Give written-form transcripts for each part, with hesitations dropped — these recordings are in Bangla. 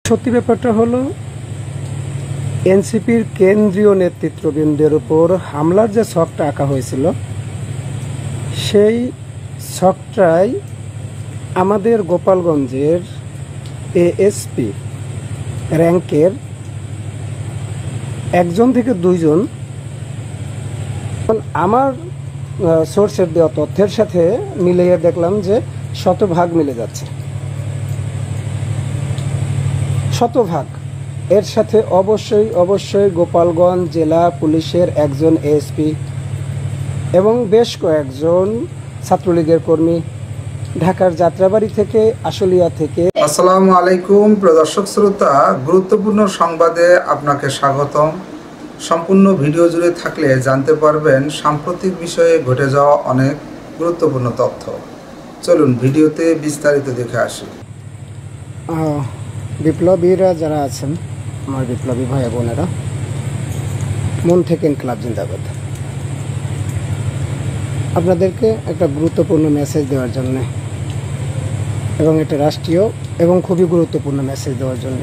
সত্যি ব্যাপারটা হলো এনসিপির কেন্দ্রীয় নেতৃত্ববৃন্দের উপর হামলার যে ছকটা আঁকা হয়েছিল সেই ছকটাই আমাদের গোপালগঞ্জের এএসপি র্যাঙ্কের একজন থেকে দুইজন আমার সোর্সের দেওয়া তথ্যের সাথে মিলিয়ে দেখলাম যে শতভাগ মিলে যাচ্ছে। শতভাগ এর সাথে অবশ্যই গোপালগঞ্জ জেলা পুলিশের একজন এএসপি এবং বেশ কয়েকজন ছাত্রলীগের কর্মী ঢাকার যাত্রাবাড়ি থেকে আশুলিয়া থেকে। আসসালামু আলাইকুম প্রদর্শক শ্রোতা, গুরুত্বপূর্ণ সংবাদে আপনাকে স্বাগতম। সম্পূর্ণ ভিডিও জুড়ে থাকলে জানতে পারবেন সাম্প্রতিক বিষয়ে ঘটে যাওয়া অনেক গুরুত্বপূর্ণ তথ্য। চলুন ভিডিওতে বিস্তারিত দেখে আসি। বিপ্লবীরা যারা আছেন, আমার বিপ্লবী ভাই বোনেরা, মন থেকে ইনকলাব জিন্দাবাদ। আপনাদেরকে একটা গুরুত্বপূর্ণ মেসেজ দেওয়ার জন্যে এবং এটা রাষ্ট্রীয় এবং খুবই গুরুত্বপূর্ণ মেসেজ দেওয়ার জন্য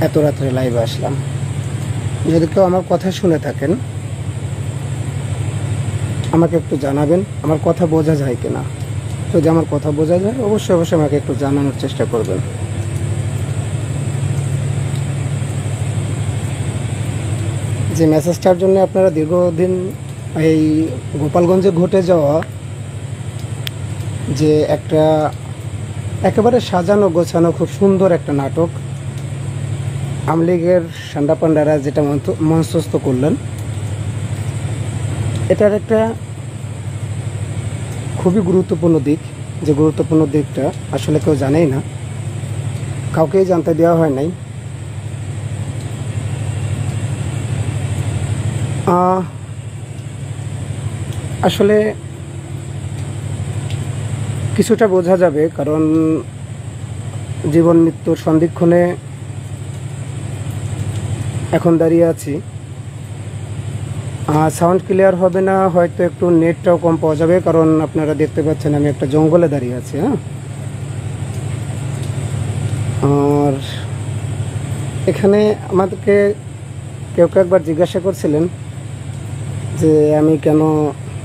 এত রাত্রে লাইভে আসলাম। যদি কেউ আমার কথা শুনে থাকেন আমাকে একটু জানাবেন আমার কথা বোঝা যায় কিনা। যদি আমার কথা বোঝা যায় অবশ্যই আমাকে একটু জানানোর চেষ্টা করবেন। যে মেসেজটার জন্য আপনারা দীর্ঘদিন এই গোপালগঞ্জে ঘটে যাওয়া যে একটা একেবারে সাজানো গোছানো খুব সুন্দর একটা নাটক আওয়ামী লীগের সান্ডা পান্ডারা যেটা মঞ্চস্থ করলেন, এটার একটা খুবই গুরুত্বপূর্ণ দিক, যে গুরুত্বপূর্ণ দিকটা আসলে কেউ জানেই না, কাউকেই জানতে দেওয়া হয় নাই। আসলে কিছুটা বোঝা যাবে, কারণ জীবন মৃত্যুর সন্ধিক্ষণে এখন দাঁড়িয়ে আছি। সাউন্ড ক্লিয়ার হবে না, হয়তো একটু নেটটাও কম পাওয়া যাবে, কারণ আপনারা দেখতে পাচ্ছেন আমি একটা জঙ্গলে দাঁড়িয়ে আছি। আর এখানে আমাদেরকে কেউ একবার জিজ্ঞাসা করছিলেন যে আমি কেন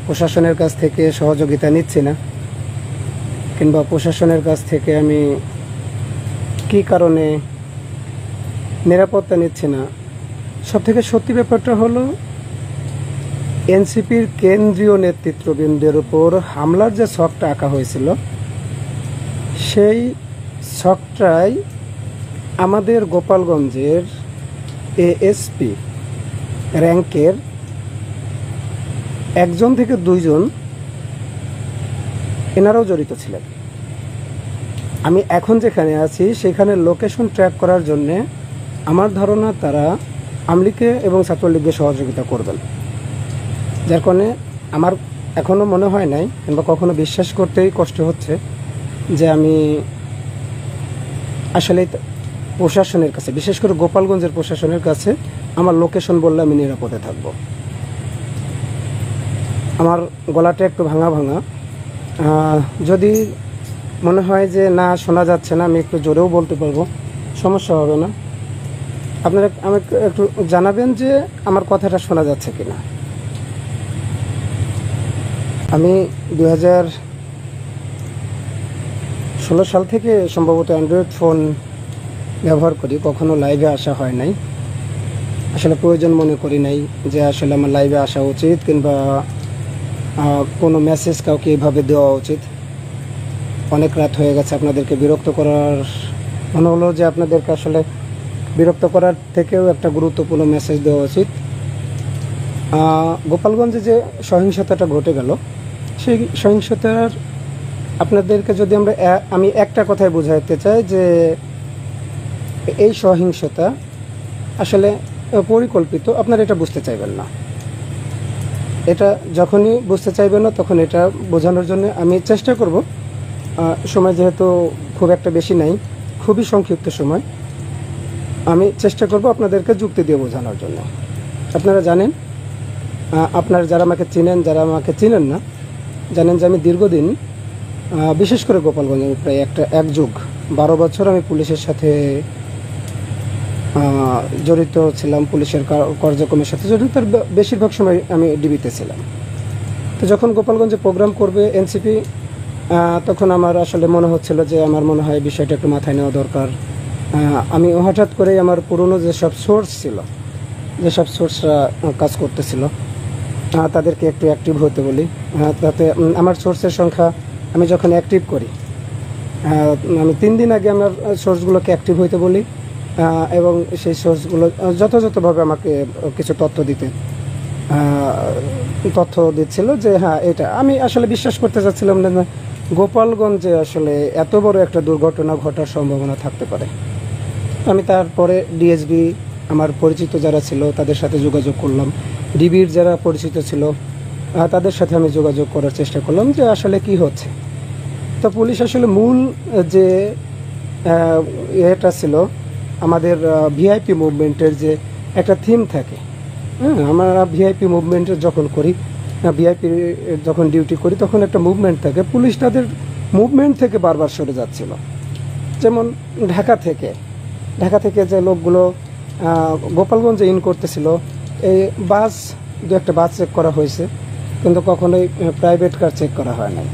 প্রশাসনের কাছ থেকে সহযোগিতা নিচ্ছি না, কিংবা প্রশাসনের কাছ থেকে আমি কী কারণে নিরাপত্তা নিচ্ছি না। সবথেকে সত্যি ব্যাপারটা হলো এনসিপির কেন্দ্রীয় নেতৃত্ববৃন্দের উপর হামলার যে ছকটা আঁকা হয়েছিল সেই ছকটাই আমাদের গোপালগঞ্জের এএসপি র্যাঙ্কের একজন থেকে দুইজন এনারাও জড়িত ছিলেন। আমি এখন যেখানে আছি সেখানে লোকেশন ট্র্যাক করার জন্যে আমার ধারণা তারা আওয়ামী লীগকে এবং ছাত্রলীগকে সহযোগিতা করবেন, যার কারণে আমার এখনও মনে হয় নাই কিংবা কখনো বিশ্বাস করতেই কষ্ট হচ্ছে যে আমি আসলে প্রশাসনের কাছে, বিশেষ করে গোপালগঞ্জের প্রশাসনের কাছে আমার লোকেশন বললে আমি নিরাপদে থাকব। আমার গলাটা একটু ভাঙা যদি মনে হয় যে না শোনা যাচ্ছে না, আমি একটু জোরেও বলতে পারবো, সমস্যা হবে না। আপনারা আমাকে একটু জানাবেন যে আমার কথাটা শোনা যাচ্ছে কিনা। আমি 2016 সাল থেকে সম্ভবত অ্যান্ড্রয়েড ফোন ব্যবহার করি, কখনো লাইভে আসা হয় নাই, আসলে প্রয়োজন মনে করি নাই যে আসলে আমার লাইভে আসা উচিত কিংবা কোনো মেসেজ কাউকে এইভাবে দেওয়া উচিত। অনেক রাত হয়ে গেছে, আপনাদেরকে বিরক্ত করার মনে হলো যে আপনাদেরকে আসলে বিরক্ত করার থেকেও একটা গুরুত্বপূর্ণ মেসেজ দেওয়া উচিত। গোপালগঞ্জে যে সহিংসতাটা ঘটে গেল, সেই সহিংসতার আপনাদেরকে যদি আমি একটা কথাই বোঝাতে চাই যে এই সহিংসতা আসলে পরিকল্পিত। আপনারা এটা বুঝতে চাইবেন না, এটা যখনই বুঝতে চাইবেন না তখন এটা বোঝানোর জন্য আমি চেষ্টা করব। সময় যেহেতু খুব একটা বেশি নাই, খুবই সংক্ষিপ্ত সময়, আমি চেষ্টা করব আপনাদেরকে যুক্তি দিয়ে বোঝানোর জন্য। আপনারা জানেন, আপনারা যারা আমাকে চিনেন, যারা আমাকে চিনেন না, জানেন যে আমি দীর্ঘদিন বিশেষ করে গোপালগঞ্জে প্রায় এক যুগ 12 বছর আমি পুলিশের সাথে জড়িত ছিলাম, পুলিশের কার্যক্রমের সাথে জড়িত, তার বেশিরভাগ সময় আমি ডিবিতে ছিলাম। তো যখন গোপালগঞ্জে প্রোগ্রাম করবে এনসিপি, তখন আমার আসলে মনে হচ্ছিল যে আমার মনে হয় বিষয়টা একটু মাথায় নেওয়া দরকার। আমি হঠাৎ করেই আমার পুরনো যেসব সোর্স ছিল, যেসব সোর্সরা কাজ করতেছিল, তাদেরকে একটু অ্যাক্টিভ হতে বলি। তাতে আমার সোর্সের সংখ্যা আমি যখন অ্যাক্টিভ করি, আমি 3 দিন আগে আমার সোর্সগুলোকে অ্যাক্টিভ হইতে বলি, এবং সেই সোর্সগুলো যথাযথভাবে আমাকে কিছু তথ্য দিচ্ছিল যে হ্যাঁ, এটা আমি আসলে বিশ্বাস করতে চাচ্ছিলাম না যে গোপালগঞ্জে আসলে এত বড় একটা দুর্ঘটনা ঘটার সম্ভাবনা থাকতে পারে। আমি তারপরে ডিএসবি, আমার পরিচিত যারা ছিল তাদের সাথে যোগাযোগ করলাম, ডিবির যারা পরিচিত ছিল তাদের সাথে আমি যোগাযোগ করার চেষ্টা করলাম যে আসলে কি হচ্ছে। তো পুলিশ আসলে মূল যে এটা ছিল আমাদের ভিআইপি মুভমেন্টের যে একটা থিম থাকে, আমরা ভিআইপি মুভমেন্টের যখন করি, ভিআইপি যখন ডিউটি করি, তখন একটা মুভমেন্ট থাকে। পুলিশ তাদের মুভমেন্ট থেকে বারবার সরে যাচ্ছিল। যেমন ঢাকা থেকে যে লোকগুলো গোপালগঞ্জে ইন করতেছিল, এই দু একটা বাস চেক করা হয়েছে, কিন্তু কখনোই প্রাইভেট কার চেক করা হয় নাই।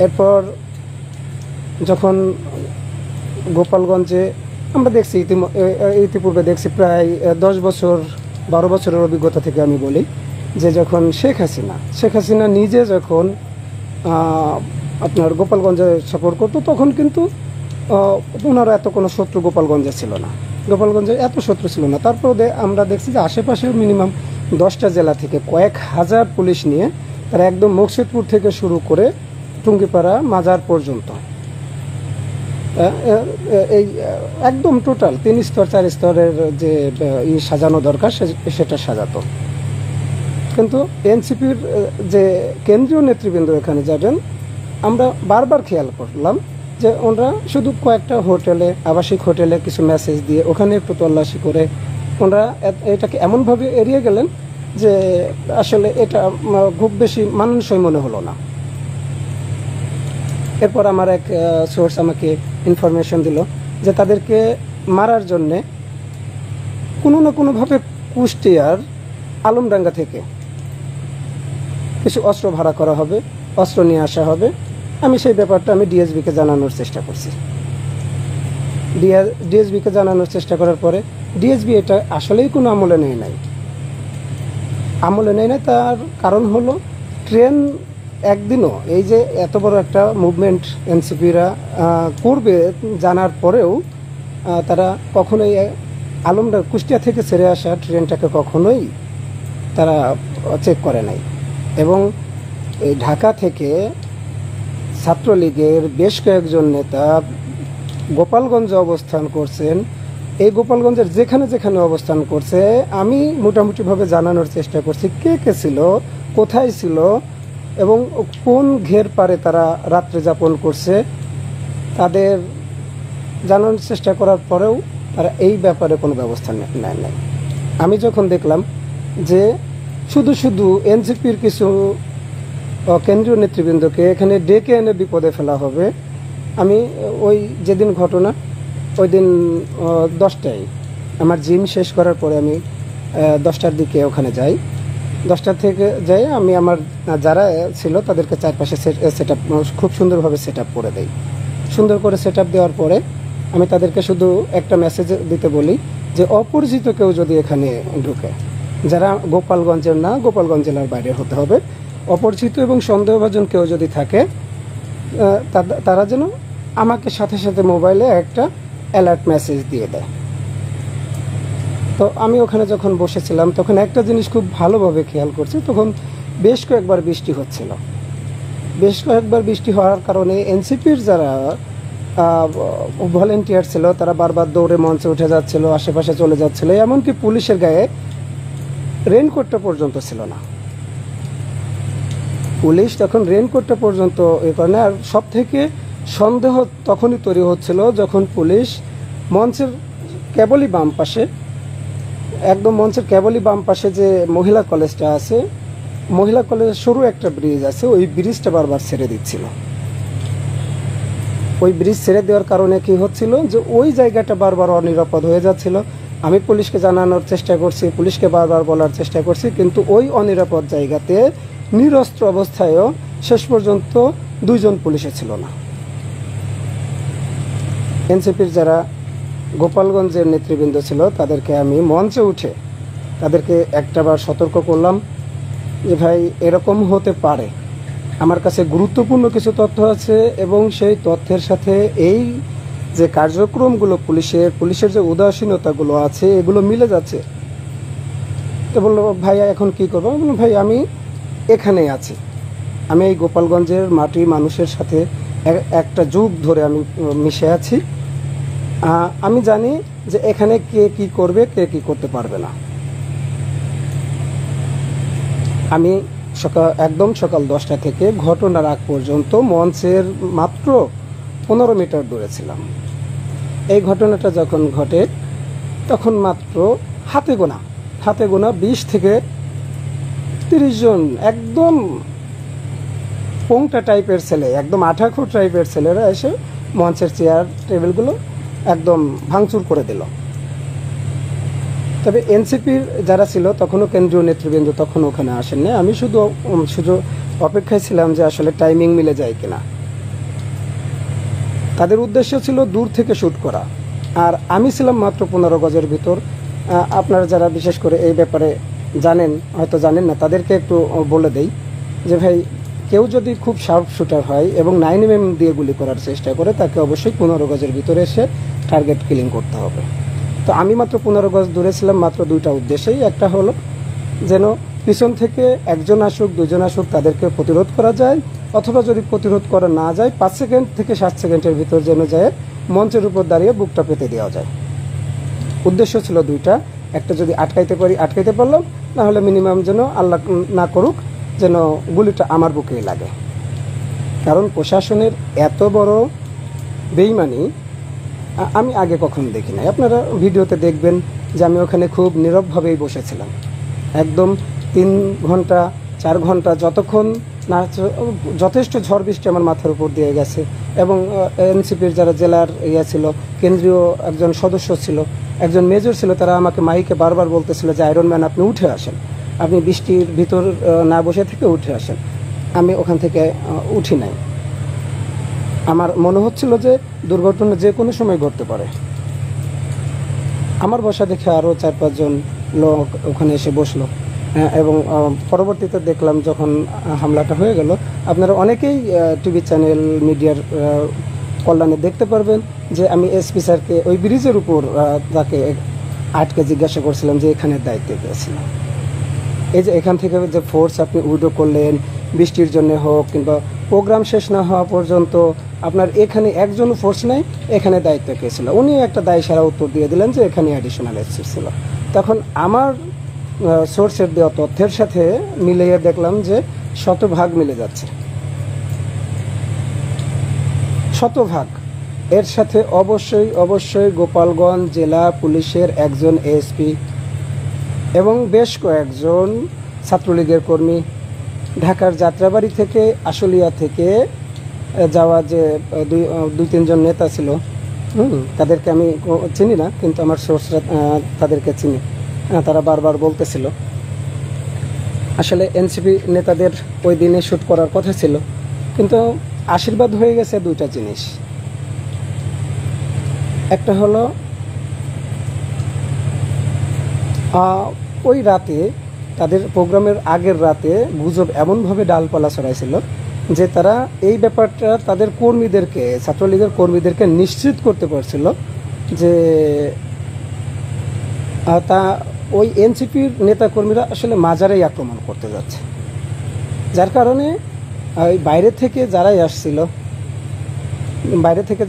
এরপর যখন গোপালগঞ্জে আমরা দেখছি, ইতিপূর্বে দেখছি, প্রায় 12 বছরের অভিজ্ঞতা থেকে আমি বলি যে যখন শেখ হাসিনা নিজে যখন আপনার গোপালগঞ্জে সফর করতো, তখন কিন্তু ওনার এত কোনো শত্রু গোপালগঞ্জে ছিল না, গোপালগঞ্জে এত শত্রু ছিল না। তারপরে আমরা দেখছি যে আশেপাশে মিনিমাম 10টা জেলা থেকে কয়েক হাজার পুলিশ নিয়ে তারা একদম মুর্শিদপুর থেকে শুরু করে টুঙ্গিপাড়া মাজার পর্যন্ত এই একদম টোটাল 3 স্তর 4 স্তরের যে সাজানো দরকার সেটা সাজাতো। কিন্তু এনসিপির যে কেন্দ্রীয় নেতৃবৃন্দ এখানে যাবেন, আমরা বারবার খেয়াল করলাম যে ওনারা শুধু কয়েকটা হোটেলে, আবাসিক হোটেলে কিছু মেসেজ দিয়ে ওখানে একটু তল্লাশি করে ওনারা এটাকে এমনভাবে এড়িয়ে গেলেন যে আসলে এটা খুব বেশি মানানসই মনে হলো না। এরপর আমার এক সোর্স আমাকে ইনফরমেশন দিল যে তাদেরকে মারার জন্যে কোনো না কোনোভাবে কুষ্টিয়ার আলমডাঙ্গা থেকে কিছু অস্ত্র ভাড়া করা হবে, অস্ত্র নিয়ে আসা হবে। আমি সেই ব্যাপারটা আমি ডিএসবিকে জানানোর চেষ্টা করছি। ডিএসবিকে জানানোর চেষ্টা করার পরে ডিএসবি এটা আসলেই কোনো আমলে নেয় নাই। তার কারণ হলো ট্রেন একদিনও, এই যে এত বড় একটা মুভমেন্ট এনসিপিরা করবে জানার পরেও তারা কখনোই কুষ্টিয়া থেকে ছেড়ে আসা ট্রেনটাকে কখনোই তারা চেক করে নাই। এবং এই ঢাকা থেকে ছাত্রলীগের বেশ কয়েকজন নেতা গোপালগঞ্জে অবস্থান করছেন। এই গোপালগঞ্জের যেখানে যেখানে অবস্থান করছে, আমি মোটামুটিভাবে জানানোর চেষ্টা করছি কে কে ছিল, কোথায় ছিল এবং কোন ঘের পারে তারা রাত্রি যাপন করছে। তাদের জানানোর চেষ্টা করার পরেও তারা এই ব্যাপারে কোনো ব্যবস্থা নেয় নাই। আমি যখন দেখলাম যে শুধু এনসিপির কিছু কেন্দ্রীয় নেতৃবৃন্দকে এখানে ডেকে এনে বিপদে ফেলা হবে, আমি ওই যেদিন ঘটনা, ওই দিন 10টায় আমার জিম শেষ করার পরে আমি 10টার দিকে ওখানে যাই। 10টা থেকে যাই, আমি আমার যারা ছিল তাদেরকে চারপাশে সেট আপ খুব সুন্দরভাবে সেট আপ করে দেই। সুন্দর করে সেট আপ দেওয়ার পরে আমি তাদেরকে শুধু একটা মেসেজ দিতে বলি যে অপরিচিত কেউ যদি এখানে ঢুকে, যারা গোপালগঞ্জের না, গোপালগঞ্জ জেলার বাইরে হতে হবে, অপরিচিত এবং সন্দেহভাজন কেউ যদি থাকে তারা যেন আমাকে সাথে সাথে মোবাইলে একটা অ্যালার্ট মেসেজ দিয়ে দেয়। তো আমি ওখানে যখন বসেছিলাম তখন একটা জিনিস খুব ভালোভাবে খেয়াল করছি, তখন বেশ কয়েকবার বৃষ্টি হচ্ছিল। বেশ কয়েকবার বৃষ্টি হওয়ার কারণে এনসিপির যারা ভলেন্টিয়ার ছিল তারা বারবার দৌড়ে মঞ্চে উঠে যাচ্ছিল, আশেপাশে চলে যাচ্ছিল, এমনকি পুলিশের গায়ে রেইনকোটটা পর্যন্ত ছিল না। পুলিশ তখন রেইনকোটটা পর্যন্ত এই কারণে। আর সব থেকে সন্দেহ তখনই তৈরি হচ্ছিল যখন পুলিশ মঞ্চের কেবলই বাম পাশে, একদম মঞ্চের কেবলই বাম পাশে যে মহিলা কলেজটা আছে, মহিলা কলেজের সরু একটা ব্রিজ আছে, ওই ব্রিজটা বারবার ছেড়ে দিচ্ছিল। ওই ব্রিজ ছেড়ে দেওয়ার কারণে কি হচ্ছিল যে ওই জায়গাটা বারবার অনিরাপদ হয়ে যাচ্ছিল। আমি পুলিশকে জানানোর চেষ্টা করছি, পুলিশকে বারবার বলার চেষ্টা করছি, কিন্তু ওই অনিরাপদ জায়গাতে নিরস্ত্র অবস্থায়ও শেষ পর্যন্ত 2 জন পুলিশে ছিল না। এনসিপির যারা গোপালগঞ্জের নেতৃবৃন্দ ছিল তাদেরকে আমি মঞ্চে উঠে তাদেরকে একটাবার সতর্ক করলাম যে ভাই এরকম হতে পারে, আমার কাছে গুরুত্বপূর্ণ কিছু তথ্য আছে এবং সেই তথ্যের সাথে এই যে কার্যক্রমগুলো পুলিশের যে উদাসীনতাগুলো আছে এগুলো মিলে যাচ্ছে। তো বললো ভাই এখন কি করবো? আমি বললাম ভাই আমি এখানেই আছি, আমি এই গোপালগঞ্জের মাটি মানুষের সাথে একটা যুগ ধরে আমি মিশে আছি। আমি জানি যে এখানে কে কি করবে, কে কি করতে পারবে না। আমি একদম সকাল 10টা থেকে ঘটনার আগ পর্যন্ত মঞ্চের মাত্র 15 মিটার দূরে ছিলাম। এই ঘটনাটা যখন ঘটে তখন মাত্র হাতে গোনা 20 থেকে 30 জন একদম পোংটা টাইপের ছেলে, একদম আঠাখো টাইপের ছেলেরা এসে মঞ্চের চেয়ার টেবিলগুলো একদম ভাঙচুর করে দিল। তবে এনসিপির যারা ছিল তখনও কেন্দ্রীয় নেতৃবৃন্দ তখন ওখানে আসেননি। আমি শুধু অপেক্ষায় ছিলাম যে আসলে টাইমিং মিলে যায় কিনা। তাদের উদ্দেশ্য ছিল দূর থেকে শ্যুট করা, আর আমি ছিলাম মাত্র 15 গজের ভিতর। আপনারা যারা বিশেষ করে এই ব্যাপারে জানেন, হয়তো জানেন না, তাদেরকে একটু বলে দেই যে ভাই কেউ যদি খুব শার্প শুটার হয় এবং 9mm দিয়ে গুলি করার চেষ্টা করে তাকে অবশ্যই 15 গজের ভিতরে এসে টার্গেট কিলিং করতে হবে। তো আমি মাত্র 15 গজ দূরে ছিলাম মাত্র 2টা উদ্দেশ্যেই। একটা হলো যেন পিছন থেকে 1 জন আসুক 2 জন আসুক তাদেরকে প্রতিরোধ করা যায়, অথবা যদি প্রতিরোধ করা না যায় 5 সেকেন্ড থেকে 7 সেকেন্ডের ভিতর যেন যায় মঞ্চের উপর দাঁড়িয়ে বুকটা পেতে দেওয়া যায়। উদ্দেশ্য ছিল 2টা। একটা যদি আটকাইতে পারলাম, না হলে মিনিমাম যেন আল্লাহ না করুক যেন গুলিটা আমার বুকেই লাগে। কারণ প্রশাসনের এত বড় বেইমানি আমি আগে কখনো দেখি নাই। আপনারা ভিডিওতে দেখবেন যে আমি ওখানে খুব নীরবভাবেই বসেছিলাম, একদম 3 ঘন্টা 4 ঘন্টা যতক্ষণ না যথেষ্ট ঝড় বৃষ্টি আমার মাথার উপর দিয়ে গেছে। এবং এনসিপির যারা জেলার ছিল, কেন্দ্রীয় একজন সদস্য ছিল, একজন মেজর ছিল, তারা আমাকে মাইকে বারবার বলতেছিল যে আয়রন ম্যান আপনি উঠে আসেন, আপনি বৃষ্টির ভিতর না বসে থেকে উঠে আসেন। আমি ওখান থেকে উঠি নাই। আমার মনে হচ্ছিল যে দুর্ঘটনা যে কোনো সময় ঘটতে পারে। আমার বসা দেখে আরও 4-5 জন লোক ওখানে এসে বসলো। এবং পরবর্তীতে দেখলাম যখন হামলাটা হয়ে গেল, আপনারা অনেকেই টিভি চ্যানেল মিডিয়ার কল্যাণে দেখতে পারবেন যে আমি এসপি স্যারকে ওই ব্রিজের উপর তাকে আটকে জিজ্ঞাসা করছিলাম যে এখানের দায়িত্বে গিয়েছিলাম। এই যে এখান থেকে যে ফোর্স আপনি উইড্রো করলেন, বৃষ্টির জন্য হোক কিংবা প্রোগ্রাম শেষ না হওয়া পর্যন্ত আপনার এখানে একজনও ফোর্স নেই, এখানে দায়িত্ব কে ছিল? উনি একটা দায় সারা উত্তর দিয়ে দিলেন যে এখানে অ্যাডিশনাল এসপি ছিল। তখন আমার সোর্সের দেওয়া তথ্যের সাথে মিলিয়ে দেখলাম যে 100% মিলে যাচ্ছে, 100%। এর সাথে অবশ্যই গোপালগঞ্জ জেলা পুলিশের একজন এএসপি এবং বেশ কয়েকজন ছাত্রলীগের কর্মী, ঢাকার যাত্রাবাড়ি থেকে আশুলিয়া থেকে যাওয়া যে 2-3 জন নেতা ছিল, তাদেরকে আমি চিনি না, কিন্তু আমার সোর্সরা তাদেরকে চিনি। তারা বারবার বলতেছিল আসলে এনসিপি নেতাদের ওই দিনে শ্যুট করার কথা ছিল, কিন্তু আশীর্বাদ হয়ে গেছে 2টা জিনিস। একটা হলো ওই রাতে তাদের প্রোগ্রামের আগের রাতে গুজব এমনভাবে ডালপালা ছড়াইছিল যে তারা এই ব্যাপারটা তাদের কর্মীদেরকে, ছাত্রলীগের কর্মীদেরকে নিশ্চিত করতে পারছিল যে তা ওই এনসিপির নেতাকর্মীরা আসলে মাজারেই আক্রমণ করতে যাচ্ছে। যার কারণে ওই বাইরে থেকে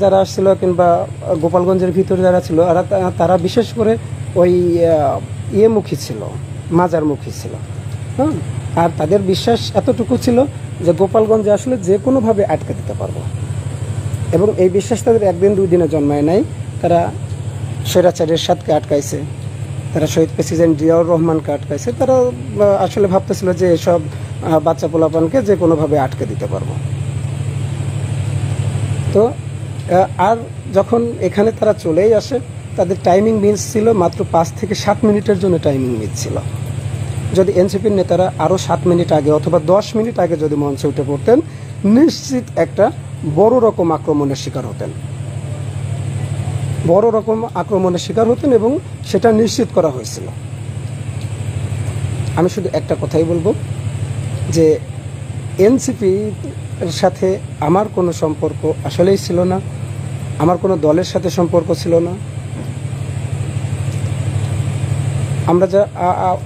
যারা আসছিল কিংবা গোপালগঞ্জের ভিতরে যারা ছিল তারা বিশেষ করে ওই মুখী ছিল, মাজারমুখী ছিল। আর তাদের বিশ্বাস এতটুকু ছিল যে গোপালগঞ্জে আসলে যে কোনোভাবে আটকে দিতে পারবো। এবং এই বিশ্বাস তাদের 1-2 দিনে জন্মায় নাই। তারা স্বৈরাচারের সাথে আটকাইছে, তারা শহীদ প্রেসিডেন্ট জিয়াউর রহমানকে আটকাইছে। তারা আসলে ভাবতেছিল যে এসব বাচ্চা পোলাপানকে যে কোনোভাবে আটকে দিতে পারবো। তো আর যখন এখানে তারা চলেই আসে, তাদের টাইমিং মিস ছিল মাত্র 5 থেকে 7 মিনিটের জন্য টাইমিং মিস ছিল। যদি এনসিপির নেতারা আরও 7 মিনিট আগে অথবা 10 মিনিট আগে যদি মঞ্চে উঠে পড়তেন, নিশ্চিত একটা বড় রকম আক্রমণের শিকার হতেন, বড় রকম আক্রমণের শিকার হতেন, এবং সেটা নিশ্চিত করা হয়েছিল। আমি শুধু একটা কথাই বলবো যে এনসিপির সাথে আমার কোনো সম্পর্ক আসলেই ছিল না, আমার কোনো দলের সাথে সম্পর্ক ছিল না। আমরা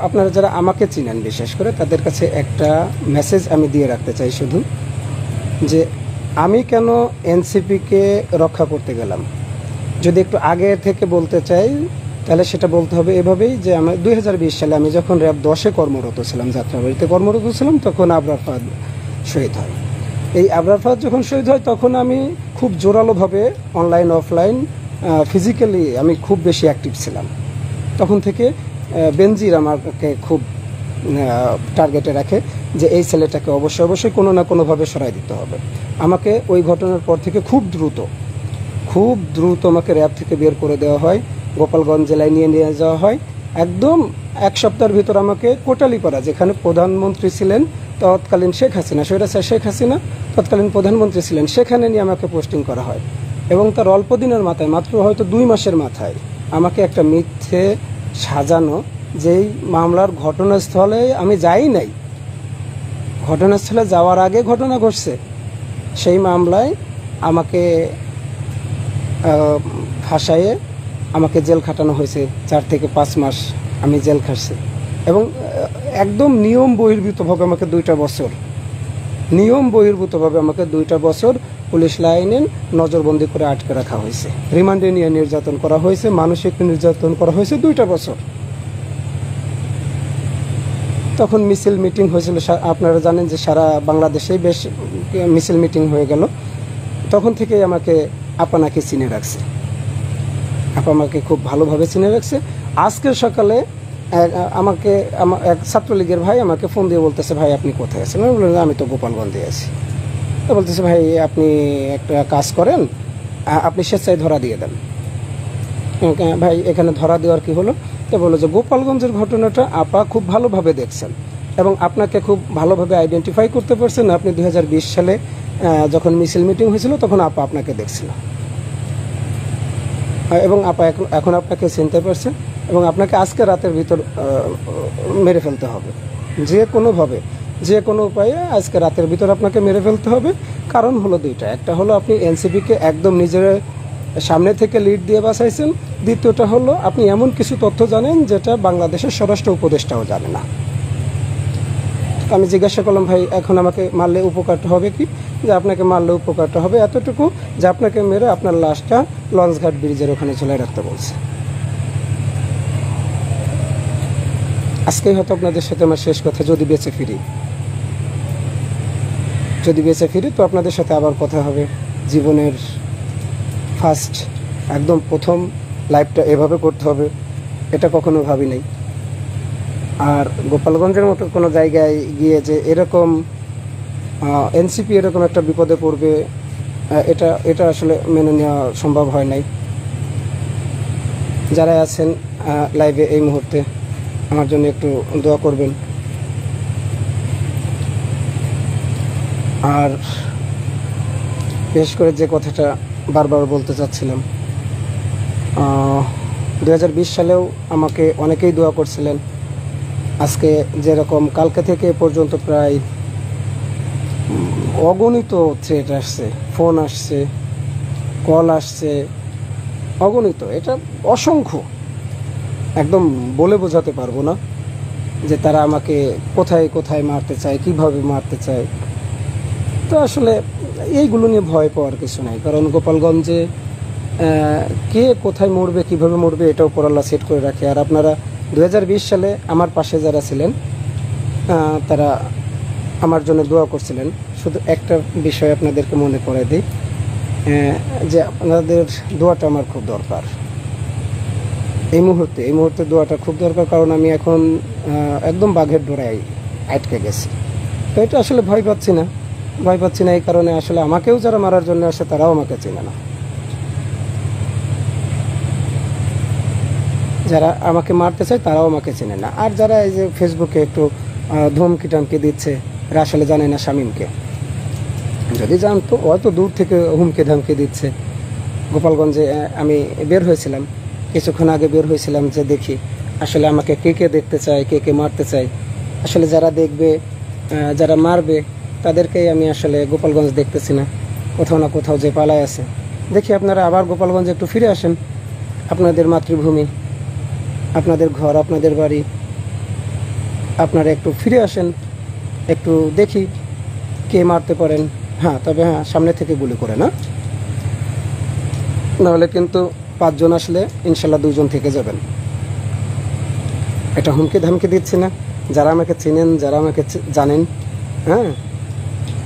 আপনারা যারা আমাকে চিনেন বিশেষ করে, তাদের কাছে একটা মেসেজ আমি দিয়ে রাখতে চাই শুধু, যে আমি কেন এনসিপিকে রক্ষা করতে গেলাম। যদি একটু আগে থেকে বলতে চাই তাহলে সেটা বলতে হবে এভাবেই, যে আমি 2020 সালে আমি যখন র্যাব 10-এ কর্মরত ছিলাম, যাত্রাবাড়িতে কর্মরত ছিলাম, তখন আবরার ফাহাদ শহীদ হয়। এই আবরার ফাহাদ যখন শহীদ হয়, তখন আমি খুব জোরালোভাবে অনলাইন অফলাইন ফিজিক্যালি আমি খুব বেশি অ্যাক্টিভ ছিলাম। তখন থেকে বেনজির আমাকে খুব টার্গেটে রাখে যে এই ছেলেটাকে অবশ্যই কোনো না কোনোভাবে সরাই দিতে হবে। আমাকে ওই ঘটনার পর থেকে খুব দ্রুত আমাকে র্যাব থেকে বের করে দেওয়া হয়, গোপালগঞ্জ জেলায় নিয়ে যাওয়া হয়। একদম 1 সপ্তাহের ভিতর আমাকে কোটালীপাড়া, যেখানে প্রধানমন্ত্রী ছিলেন তৎকালীন শেখ হাসিনা, স্বৈরাচার শেখ হাসিনা তৎকালীন প্রধানমন্ত্রী ছিলেন, সেখানে নিয়ে আমাকে পোস্টিং করা হয়। এবং তার অল্প দিনের মাথায়, মাত্র হয়তো 2 মাসের মাথায়, আমাকে একটা মিথ্যে সাজানো, যেই মামলার ঘটনাস্থলে আমি যাই নাই, ঘটনাস্থলে যাওয়ার আগে ঘটনা ঘটছে, সেই মামলায় আমাকে ফাঁসাইয়ে আমাকে জেল খাটানো হয়েছে। 4 থেকে 5 মাস আমি জেল খাটছি, এবং একদম নিয়ম বহির্ভূতভাবে আমাকে 2টা বছর পুলিশ লাইনে নজরবন্দি করে আটকে রাখা হয়েছে, রিমান্ডে নিয়ে নির্যাতন করা হয়েছে, মানসিক নির্যাতন করা হয়েছে 2টা বছর। তখন মিছিল মিটিং হয়েছিল, আপনারা জানেন যে সারা বাংলাদেশেই বেশ মিছিল মিটিং হয়ে গেল। তখন থেকেই আমাকে আপনাকে চিনে রাখছে, আমাকে খুব ভালোভাবে চিনে রাখছে। আজকের সকালে আমাকে এক ছাত্রলীগের ভাই আমাকে ফোন দিয়ে বলতেছে, ভাই আপনি কোথায় আছেন? আমি বললাম আমি তো গোপালগঞ্জে আছি। তো বলতেছে, ভাই আপনি একটা কাজ করেন, আপনি স্বেচ্ছায় ধরা দিয়ে দেন। ভাই এখানে ধরা দেওয়ার কি হলো? তো বললো যে গোপালগঞ্জের ঘটনাটা আপা খুব ভালোভাবে দেখছেন এবং আপনাকে খুব ভালোভাবে আইডেন্টিফাই করতে পারছেন। আপনি 2020 সালে যখন মিছিল মিটিং হয়েছিল তখন আপা আপনাকে দেখছিল, এবং আপা এখন আপনাকে চিনতে পারছেন, এবং আপনাকে আজকে রাতের ভিতর মেরে ফেলতে হবে, যে কোনোভাবে, যে কোনো উপায়ে আজকে রাতের ভিতর আপনাকে মেরে ফেলতে হবে। কারণ হলো 2টা, একটা হলো আপনি এনসিপিকে একদম নিজের সামনে থেকে লিড দিয়ে বাঁচাইছেন, দ্বিতীয়টা হলো আপনি এমন কিছু তথ্য জানেন যেটা বাংলাদেশের স্বরাষ্ট্র উপদেষ্টাও জানে না। আমি জিজ্ঞাসা করলাম, ভাই এখন আমাকে মারলে উপকারটা হবে কি? যে আপনাকে মারলে উপকারটা হবে এতটুকু, যে আপনাকে মেরে আপনার লাশটা লঞ্চঘাট ব্রিজের ওখানে ঝুলাই রাখতে বলছে। আজকেই হয়তো আপনাদের সাথে আমার শেষ কথা, যদি বেঁচে ফিরি তো আপনাদের সাথে আবার কথা হবে। জীবনের ফার্স্ট, একদম প্রথম লাইফটা এভাবে করতে হবে, এটা কখনো ভাবি নাই। আর গোপালগঞ্জের মতো কোনো জায়গায় গিয়ে যে এরকম এনসিপি এরকম একটা বিপদে পড়বে, এটা আসলে মেনে নেওয়া সম্ভব হয় নাই। যারা আছেন লাইভে এই মুহূর্তে আমার জন্য একটু দোয়া করবেন। আর বিশেষ করে যে কথাটা বারবার বলতে চাচ্ছিলাম, 2020 সালেও আমাকে অনেকেই দোয়া করছিলেন। আজকে যেরকম কালকে থেকে পর্যন্ত প্রায় অগণিত থ্রেট আসছে, ফোন আসছে, কল আসছে, অগণিত, এটা অসংখ্য, একদম বলে বোঝাতে পারবো না যে তারা আমাকে কোথায় কোথায় মারতে চায়, কিভাবে মারতে চায়। তো আসলে এইগুলো নিয়ে ভয় পাওয়ার কিছু নাই, কারণ গোপালগঞ্জে কে কোথায় মরবে, কিভাবে মরবে, এটাও উপরআল্লাহ সেট করে রাখে। আর আপনারা 2020 সালে আমার পাশে যারা ছিলেন তারা আমার জন্য দোয়া করছিলেন। শুধু একটা বিষয় আপনাদেরকে মনে করে দিই, যে আপনাদের দোয়াটা আমার খুব দরকার এই মুহূর্তে দোয়াটা খুব দরকার, কারণ আমি এখন একদম বাঘের ডোরায় আটকে গেছি। তো এটা আসলে ভয় পাচ্ছি না এই কারণে আসলে আমাকেও যারা মারার জন্য আসে তারাও আমাকে চেনে না। যারা আমাকে মারতে চায় তারাও আমাকে চেনে না। আর যারা এই যে ফেসবুকে একটু ধমকি টমকি দিচ্ছে, এরা আসলে জানে না শামীমকে। যদি জানতো, হয়তো দূর থেকে হুমকি ধামকি দিচ্ছে। গোপালগঞ্জে আমি বের হয়েছিলাম, কিছুক্ষণ আগে বের হয়েছিলাম, যে দেখি আসলে আমাকে কে কে দেখতে চায়, কে কে মারতে চায়। আসলে যারা দেখবে, যারা মারবে, তাদেরকেই আমি আসলে গোপালগঞ্জ দেখতেছি না, কোথাও না কোথাও যে পালায় আছে। দেখি আপনারা আবার গোপালগঞ্জে একটু ফিরে আসেন, আপনাদের মাতৃভূমি, আপনাদের ঘর, আপনাদের বাড়ি, আপনারা একটু ফিরে আসেন, একটু দেখি কে মারতে পারেন। হ্যাঁ, তবে হ্যাঁ, সামনে থেকে গুলি করে না, নাহলে কিন্তু 5 জন আসলে ইনশাল্লাহ 2 জন থেকে যাবেন। এটা হুমকি ধামকি দিচ্ছি না। যারা আমাকে চেনেন, যারা আমাকে জানেন, হ্যাঁ,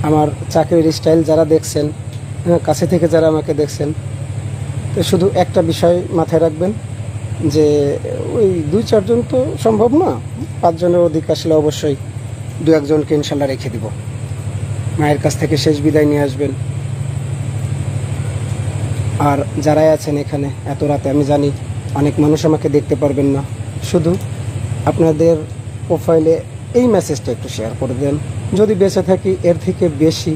আমার চাকরির স্টাইল যারা দেখছেন, হ্যাঁ, কাছে থেকে যারা আমাকে দেখছেন, তো শুধু একটা বিষয় মাথায় রাখবেন, যে ওই 2-4 জন তো সম্ভব না, 5 জনের অধিক আসলে অবশ্যই 2-1 জনকে ইনশাল্লাহ রেখে দিব। মায়ের কাছ থেকে শেষ বিদায় নিয়ে আসবেন। আর যারাই আছেন এখানে এত রাতে, আমি জানি অনেক মানুষ আমাকে দেখতে পারবেন না, শুধু আপনাদের প্রোফাইলে এই মেসেজটা একটু শেয়ার করে দেন। যদি বেঁচে থাকি, এর থেকে বেশি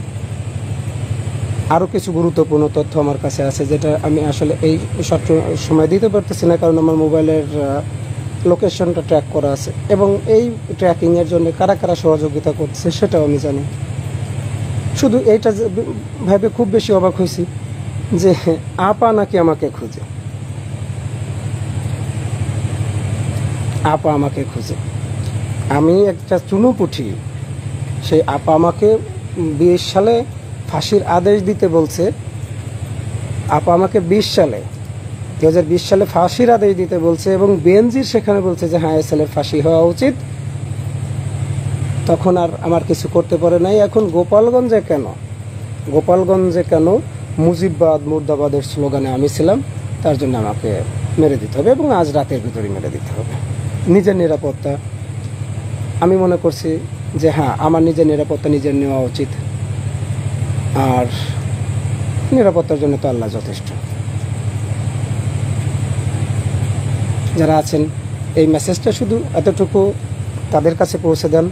আরও কিছু গুরুত্বপূর্ণ তথ্য আমার কাছে আছে, যেটা আমি আসলে এই শর্ট সময় দিতে পারতেছি না, কারণ আমার মোবাইলের লোকেশনটা ট্র্যাক করা আছে, এবং এই ট্র্যাকিংয়ের জন্য কারা কারা সহযোগিতা করছে সেটাও আমি জানি। শুধু এইটা ভেবে খুব বেশি অবাক হয়েছি যে আপা নাকি আমাকে খুঁজে, আপা আমাকে খুঁজে। আমি একটা চুনুপুঠি, সেই আপা আমাকে 20 সালে ফাঁসির আদেশ দিতে বলছে। আপা আমাকে 2020 সালে ফাঁসির আদেশ দিতে বলছে, এবং বেনজির সেখানে বলছে যে হ্যাঁ, এসএলের ফাঁসি হওয়া উচিত। তখন আর আমার কিছু করতে পারে নাই। এখন গোপালগঞ্জে কেন মুজিববাদ মুর্দাবাদের স্লোগানে আমি ছিলাম, তার জন্য আমাকে মেরে দিতে হবে, এবং আজ রাতের ভিতরে মেরে দিতে হবে। নিজের নিরাপত্তা, আমি মনে করছি যে হ্যাঁ, আমার নিজের নিরাপত্তা নিজের নেওয়া উচিত, আর নিরাপত্তার জন্য তো আল্লাহ যথেষ্ট। যারা আছেন, এই মেসেজটা শুধু এতটুকু তাদের কাছে পৌঁছে দেন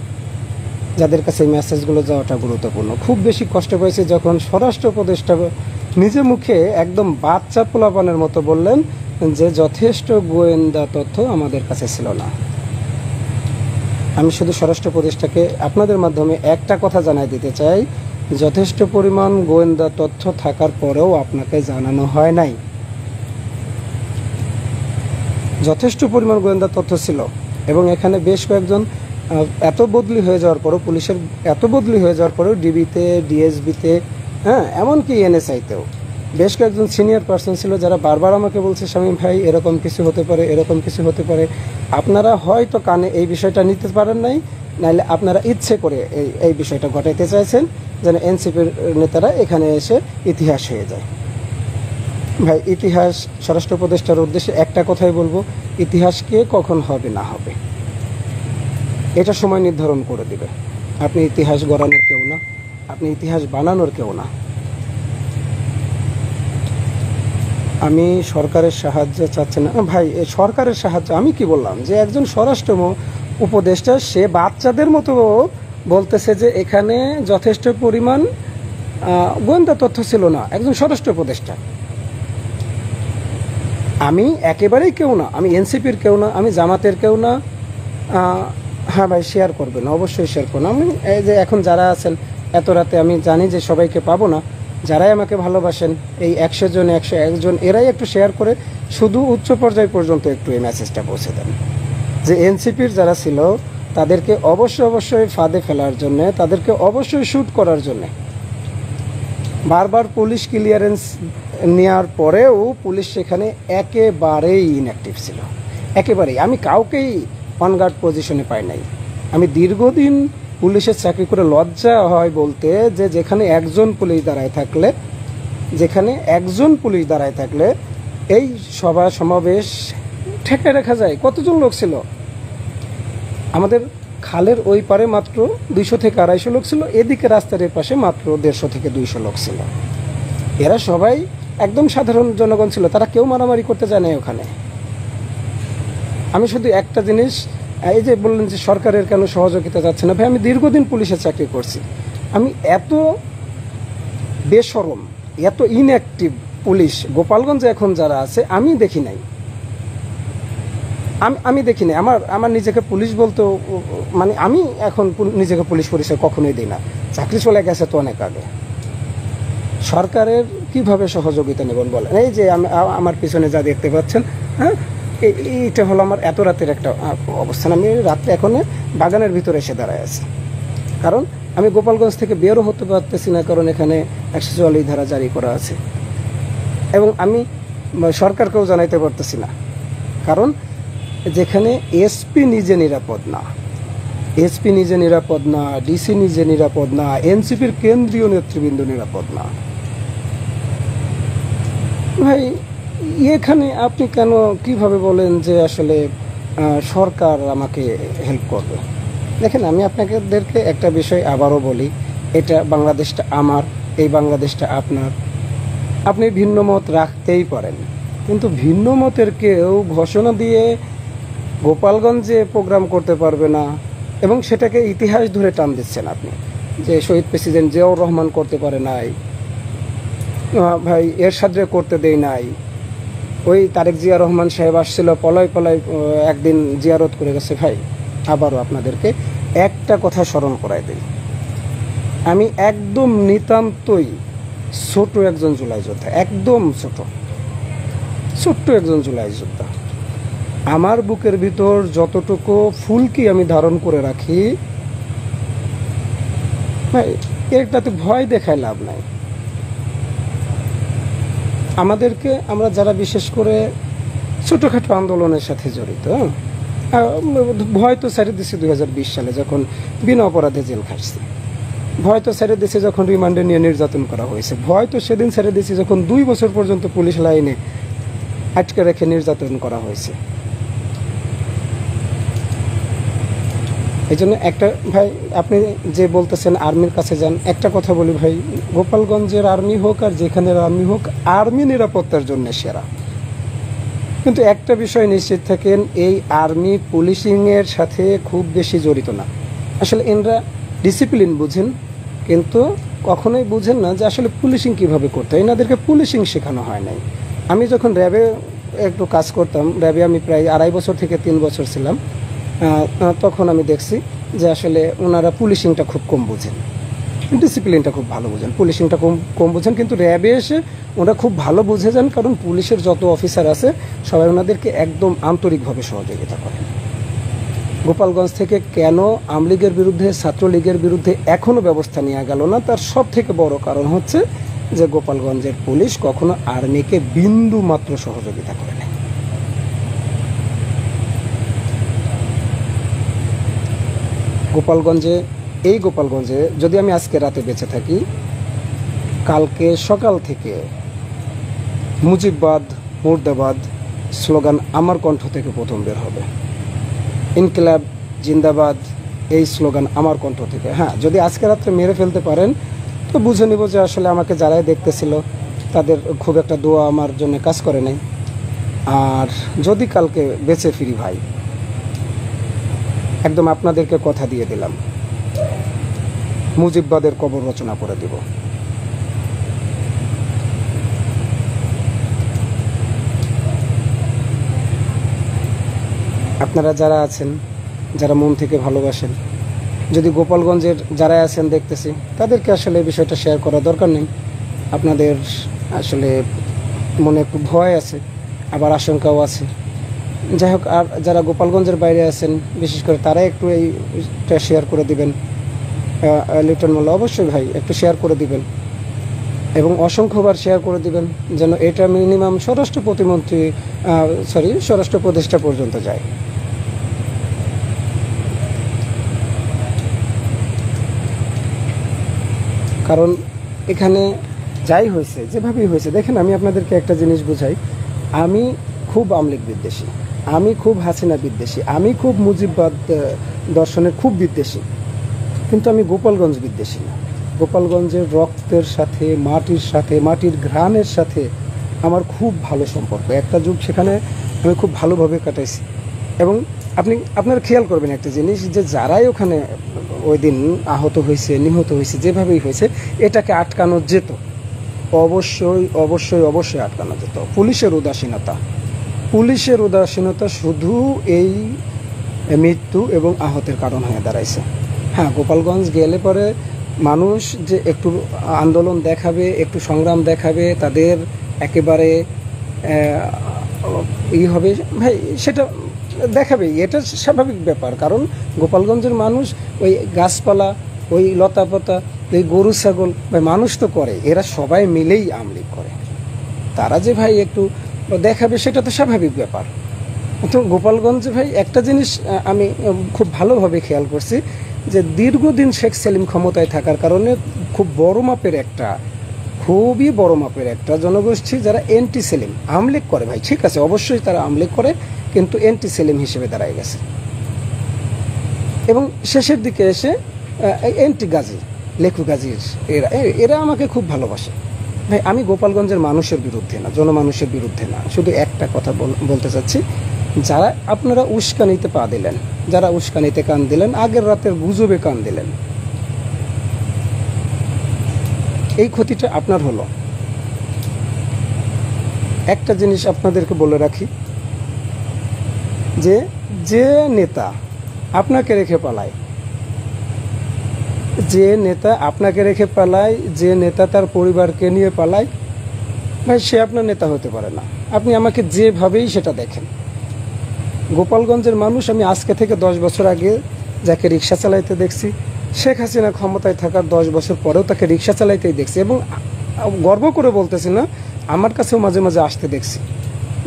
যাদের কাছে এই মেসেজগুলো যাওয়াটা গুরুত্বপূর্ণ। খুব বেশি কষ্ট পেয়েছি যখন স্বরাষ্ট্র উপদেষ্টা নিজে মুখে একদম বাচ্চা পোলাপানের মতো বললেন যে যথেষ্ট গোয়েন্দা তথ্য আমাদের কাছে ছিল না। আমি শুধু স্বরাষ্ট্র উপদেষ্টাকে আপনাদের মাধ্যমে একটা কথা জানাই দিতে চাই, যথেষ্ট পরিমাণ গোয়েন্দা তথ্য থাকার পরেও আপনাকে জানানো হয় নাই। যথেষ্ট পরিমাণ গোয়েন্দা তথ্য ছিল, এবং এখানে বেশ কয়েকজন এত বদলি হয়ে যাওয়ার পরও, পুলিশের এত বদলি হয়ে যাওয়ার পরেও, ডিবিতে, ডিএসবিতে, হ্যাঁ, এমনকি এনএসআইতেও বেশ কয়েকজন সিনিয়র পার্সন ছিল যারা বারবার আমাকে বলছে, শামীম ভাই এরকম কিছু হতে পারে, এরকম কিছু হতে পারে। আপনারা হয়তো কানে এই বিষয়টা নিতে পারেন নাই, নাহলে আপনারা ইচ্ছে করে এই বিষয়টা ঘটাইতে চাইছেন যেন এনসিপির নেতারা এখানে এসে ইতিহাস হয়ে যায়। ভাই, ইতিহাস স্বরাষ্ট্র উপদেষ্টার উদ্দেশ্যে একটা কথাই বলবো, ইতিহাস কে কখন হবে না হবে এটা সময় নির্ধারণ করে দিবে। আপনি ইতিহাস গড়ানোর কেউ না, আপনি ইতিহাস বানানোর কেউ না। আমি সরকারের সাহায্য চাচ্ছি না ভাই। সরকারের সাহায্য আমি কি বললাম, যে একজন স্বরাষ্ট্র উপদেষ্টা, সে বাচ্চাদের মতো বলতেছে যে এখানে যথেষ্ট পরিমাণ গোয়েন্দা তথ্য ছিল না। একজন স্বরাষ্ট্র উপদেষ্টা, আমি একেবারেই কেউ না, আমি এনসিপির কেউ না, আমি জামাতের কেউ না। হ্যাঁ ভাই, শেয়ার করবেন, অবশ্যই শেয়ার করুন। আমি এই যে এখন যারা আছেন এত রাতে, আমি জানি যে সবাইকে পাবো না, যারাই আমাকে ভালোবাসেন, এই 100 জন 101 জন, এরাই একটু শেয়ার করে শুধু উচ্চ পর্যায় পর্যন্ত একটু এই মেসেজটা পৌঁছে দেন, যে এনসিপির যারা ছিল তাদেরকে অবশ্যই ফাঁদে ফেলার জন্য, তাদেরকে অবশ্যই শ্যুট করার জন্য। বারবার পুলিশ ক্লিয়ারেন্স নেওয়ার পরেও পুলিশ সেখানে একেবারেই ইনঅ্যাক্টিভ ছিল, একেবারেই। আমি কাউকেই অনগার্ড পজিশনে পাই নাই। আমি দীর্ঘদিন পুলিশের চাকরি করে লজ্জা হয় বলতে, যে যেখানে একজন পুলিশ দাঁড়ায় থাকলে এই সভা সমাবেশ ঠেকায় রাখা যায়। কতজন লোক ছিল আমাদের খালের ওই পারে? মাত্র 200 থেকে 250 লোক ছিল। এদিকে রাস্তার পাশে মাত্র 150 থেকে 200 লোক ছিল। এরা সবাই একদম সাধারণ জনগণ ছিল, তারা কেউ মারামারি করতে যায় না ওখানে। আমি শুধু একটা জিনিস, এই যে বললেন যে সরকারের কেন সহযোগিতা যাচ্ছে না, ভাই আমি দীর্ঘদিন পুলিশের চাকরি করছি, আমি এত বেশরম, এত ইনঅ্যাক্টিভ পুলিশ গোপালগঞ্জে এখন যারা আছে আমি দেখি নাই। আমি দেখিনি, আমার নিজেকে পুলিশ বলতে মানে আমি এখন নিজেকে পুলিশ পরিচয় কখনোই দিই না, চাকরি চলে গেছে তো অনেক আগে। সরকারের কিভাবে সহযোগিতা নেবেন বলেন? এই যে আমার পিছনে যা দেখতে পাচ্ছেন, হ্যাঁ, এইটা হলো আমার এত রাতের একটা অবস্থান। আমি রাত্রে এখন বাগানের ভিতরে এসে দাঁড়ায় আছি, কারণ আমি গোপালগঞ্জ থেকে বেরও হতে পারতেছি না, কারণ এখানে 144 ধারা জারি করা আছে। এবং আমি সরকারকেও জানাইতে পারতেছি না, কারণ যেখানে এসপি নিজে নিরাপদ না, এসপি নিজে নিরাপদ না, ডিসি নিজে নিরাপদ না, এনসিপির কেন্দ্রীয় নেতৃবৃন্দ নিরাপদ না। ভাই এখানে আপনি কেন কিভাবে বলেন যে আসলে সরকার আমাকে হেল্প করবে? দেখেন, আমি আপনাদেরকে একটা বিষয় আবারও বলি, এটা বাংলাদেশটা আমার, এই বাংলাদেশটা আপনার। আপনি ভিন্ন মত রাখতেই পারেন, কিন্তু ভিন্ন মতের কেউ ঘোষণা দিয়ে গোপালগঞ্জে প্রোগ্রাম করতে পারবে না, এবং সেটাকে ইতিহাস ধরে টান দিচ্ছেন আপনি, যে শহীদ প্রেসিডেন্ট জিয়াউর রহমান করতে পারে নাই, ভাই এরশাদরে করতে দেয় নাই, ওই তারেক জিয়া রহমান সাহেব আসছিল পলয় পলয় একদিন জিয়ারত করে গেছে। ভাই আবারও আপনাদেরকে একটা কথা স্মরণ করাই দিই, আমি একদম নিতান্তই ছোট একজন জুলাই যোদ্ধা, একদম ছোট্ট একজন জুলাই যোদ্ধা। আমার বুকের ভিতর যতটুকু ফুলকি আমি ধারণ করে রাখি, ভাই এটাতে ভয় দেখায় লাভ নাই। আমাদেরকে, আমরা যারা বিশেষ করে ছোটোখাটো আন্দোলনের সাথে জড়িত, ভয় তো ছেড়ে দিছি 2020 সালে যখন বিনা অপরাধে জেল খাটছি, ভয় তো ছেড়ে দিছি যখন রিমান্ডে নিয়ে নির্যাতন করা হয়েছে, ভয় তো সেদিন ছেড়ে দিছি যখন 2 বছর পর্যন্ত পুলিশ লাইনে আটকে রেখে নির্যাতন করা হয়েছে। এই জন্য একটা, ভাই আপনি যে বলতেছেন আর্মির কাছে যান, একটা কথা বলি ভাই, গোপালগঞ্জের আর্মি হোক আর যেখানের আর্মি হোক, আর্মি নিরাপত্তার জন্য সেরা। কিন্তু একটা বিষয় নিশ্চিত থাকেন, এই আর্মি পুলিশিংয়ের সাথে খুব বেশি জড়িত না। আসলে এনরা ডিসিপ্লিন বুঝেন, কিন্তু কখনোই বুঝেন না যে আসলে পুলিশিং কীভাবে করতে হয়। এনাদেরকে পুলিশিং শেখানো হয় নাই। আমি যখন র্যাবে একটু কাজ করতাম, র্যাবে আমি প্রায় 2.5 বছর থেকে 3 বছর ছিলাম, তখন আমি দেখছি যে আসলে ওনারা পুলিশিংটা খুব কম বোঝেন, ডিসিপ্লিনটা খুব ভালো বোঝেন, পুলিশিংটা কম বোঝেন। কিন্তু র্যাবে এসে ওরা খুব ভালো বুঝে যান, কারণ পুলিশের যত অফিসার আছে সবাই ওনাদেরকে একদম আন্তরিকভাবে সহযোগিতা করেন। গোপালগঞ্জ থেকে কেন আওয়ামী লীগের বিরুদ্ধে, ছাত্রলীগের বিরুদ্ধে এখনও ব্যবস্থা নেওয়া গেল না, তার সব থেকে বড় কারণ হচ্ছে যে গোপালগঞ্জের পুলিশ কখনো আর্মিকে বিন্দু মাত্র সহযোগিতা করে না। গোপালগঞ্জে যদি আমি আজকে রাতে বেঁচে থাকি, কালকে সকাল থেকে মুজিববাদ, মুর্দাবাদ স্লোগান আমার কণ্ঠ থেকে প্রথম বের হবে। ইনকিলাব জিন্দাবাদ এই স্লোগান আমার কণ্ঠ থেকে। হ্যাঁ, যদি আজকে রাত্রে মেরে ফেলতে পারেন তো বুঝে নিব যে আসলে আমাকে যারাই দেখতেছিল তাদের খুব একটা দোয়া আমার জন্য কাজ করে নাই। আর যদি কালকে বেঁচে ফিরি ভাই, একদম আপনাদেরকে কথা দিয়ে দিলাম, মুজিববাদের কবর রচনা করে দিব। আপনারা যারা আছেন, যারা মন থেকে ভালোবাসেন, যদি গোপালগঞ্জের যারা আছেন দেখতেছি, তাদেরকে আসলে এই বিষয়টা শেয়ার করা দরকার নেই। আপনাদের আসলে মনে একটু ভয় আছে, আবার আশঙ্কাও আছে। যাই হোক, আর যারা গোপালগঞ্জের বাইরে আছেন বিশেষ করে তারা একটু এইটা শেয়ার করে দিবেন। লিটন মোল্লা অবশ্যই ভাই একটু শেয়ার করে দিবেন, এবং অসংখ্যবার শেয়ার করে দিবেন, যেন এটা মিনিমাম স্বরাষ্ট্র উপদেষ্টা পর্যন্ত যায়। কারণ এখানে যাই হয়েছে, যেভাবেই হয়েছে, দেখেন আমি আপনাদেরকে একটা জিনিস বুঝাই, আমি খুব আওয়ামী লীগ বিদ্বেষী, আমি খুব হাসিনা বিদ্বেষী, আমি খুব মুজিববাদ দর্শনের খুব বিদ্বেষী, কিন্তু আমি গোপালগঞ্জ বিদ্বেষী না। গোপালগঞ্জের রক্তের সাথে, মাটির সাথে, মাটির ঘ্রাণের সাথে আমার খুব ভালো সম্পর্ক। একটা যুগ সেখানে আমি খুব ভালোভাবে কাটাইছি, এবং আপনারা খেয়াল করবেন একটা জিনিস, যে যারাই ওখানে ওই দিন আহত হয়েছে, নিহত হয়েছে, যেভাবেই হয়েছে, এটাকে আটকানো যেত, অবশ্যই অবশ্যই অবশ্যই আটকানো যেত। পুলিশের উদাসীনতা শুধু এই মৃত্যু এবং আহতের কারণ হয়ে দাঁড়াইছে। হ্যাঁ, গোপালগঞ্জ গেলে পরে মানুষ যে একটু আন্দোলন দেখাবে, একটু সংগ্রাম দেখাবে, তাদের একেবারে হবে ভাই, সেটা দেখাবে, এটা স্বাভাবিক ব্যাপার। কারণ গোপালগঞ্জের মানুষ ওই গাছপালা, ওই লতাপাতা, ওই গরু ছাগল ভাই মানুষ তো করে, এরা সবাই মিলেই আমলিগ করে। তারা যে ভাই একটু দেখাবে, সেটা তো স্বাভাবিক ব্যাপার। তো গোপালগঞ্জে ভাই একটা জিনিস আমি খুব ভালোভাবে খেয়াল করছি, যে দীর্ঘদিন শেখ সেলিম ক্ষমতায় থাকার কারণে খুবই বড় মাপের একটা জনগোষ্ঠী যারা এন্টি সেলিম আমলিগ করে ভাই, ঠিক আছে, অবশ্যই তারা আমলিগ করে, কিন্তু এন্টি সেলিম হিসেবে দাঁড়ায় গেছে। এবং শেষের দিকে এসে এন্টি গাজী, লেখু গাজীর এরা আমাকে খুব ভালোবাসে ভাই। আমি গোপালগঞ্জের মানুষের বিরুদ্ধে না, জনমানুষের বিরুদ্ধে না, শুধু একটা কথা বলতে চাচ্ছি, যারা আপনারা উস্কানিতে পা দিলেন, যারা উস্কানিতে কান দিলেন, আগের রাতের গুজবে কান দিলেন, এই ক্ষতিটা আপনার হলো। একটা জিনিস আপনাদেরকে বলে রাখি, যে নেতা আপনাকে রেখে পালায়, যে নেতা তার পরিবারকে নিয়ে পালায় ভাই, সে আপনার নেতা হতে পারে না। আপনি আমাকে যেভাবেই সেটা দেখেন, গোপালগঞ্জের মানুষ, আমি আজকে থেকে 10 বছর আগে যাকে রিক্সা চালাইতে দেখছি, শেখ হাসিনা ক্ষমতায় থাকার 10 বছর পরেও তাকে রিক্সা চালাইতেই দেখছি, এবং গর্ব করে বলতেছি না, আমার কাছেও মাঝে মাঝে আসতে দেখছি,